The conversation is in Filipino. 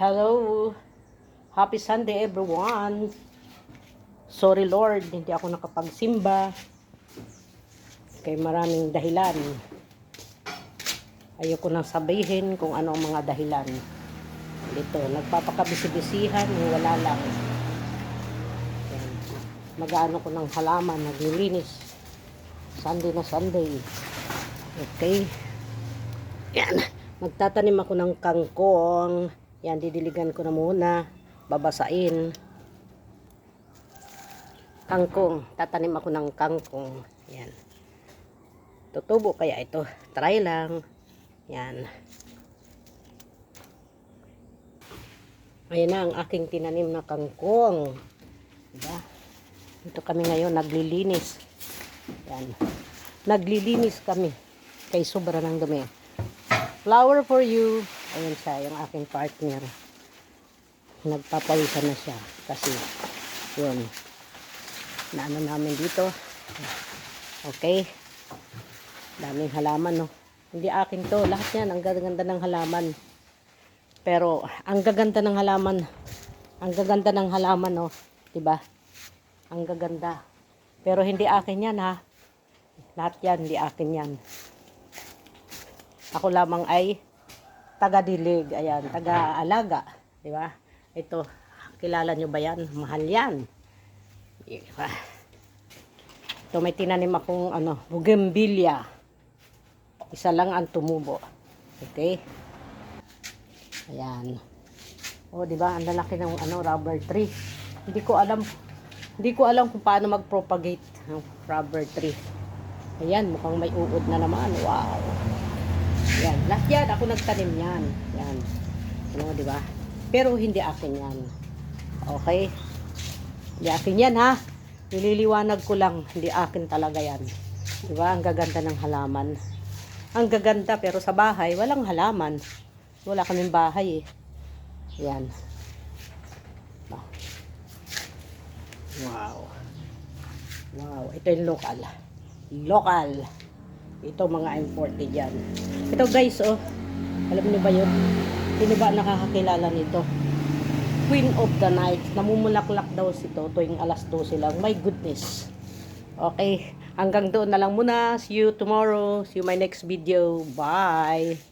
Hello. Happy Sunday everyone. Sorry Lord, hindi ako nakapagsimba. Kay maraming dahilan. Ayoko nang sabihin kung ano ang mga dahilan. Dito, nagpapakabisi-bisihan, wala lang. Yan. Mag-aano ko ng halaman, naglilinis. Sunday na Sunday. Okay. Yan. Magtatanim ako ng kangkong. Yan, didiligan ko na muna. Babasain. Kangkong. Tatanim ako ng kangkong. Yan. Tutubo kaya ito. Try lang. Yan. Ayan na ang aking tinanim na kangkong. Diba? Ito kami ngayon naglilinis. Yan. Naglilinis kami. Kay sobra ng dumi. Flower for you. Ayan siya, yung aking partner. Nagpapawisan na siya. Kasi, yun. Naano namin dito. Okay. Daming halaman, no. Hindi akin to. Lahat yan. Ang gaganda ng halaman. Pero, ang gaganda ng halaman. Ang gaganda ng halaman, no. Diba? Ang gaganda. Pero, hindi akin yan, ha. Lahat yan, hindi akin yan. Ako lamang ay taga-dilig, ayan, taga-alaga, di ba? Ito, kilala nyo ba yan? Mahal yan. Diba? Ito, may tinanim akong, bougainvillea. Isa lang ang tumubo. Okay? Ayan. O, di ba? Ang lalaki ng, rubber tree. Hindi ko alam kung paano mag-propagate ng rubber tree. Ayan, mukhang may uod na naman. Wow. Yan, lahat yan, ako nagtanim yan. Yan. Di ba? Pero hindi akin yan. Okay? Hindi akin yan, ha? Nililiwanag ko lang, hindi akin talaga yan. Di ba? Ang gaganda ng halaman. Ang gaganda, pero sa bahay, walang halaman. Wala kaming bahay, eh. Yan. Wow. Wow, ito yung local. Local. Ito mga imported yan. Ito guys, oh. Alam niyo ba yun? Sino ba nakakakilala nito? Queen of the Night. Namumulaklak daw ito tuwing alas 12 lang. My goodness. Okay. Hanggang doon na lang muna. See you tomorrow. See you my next video. Bye.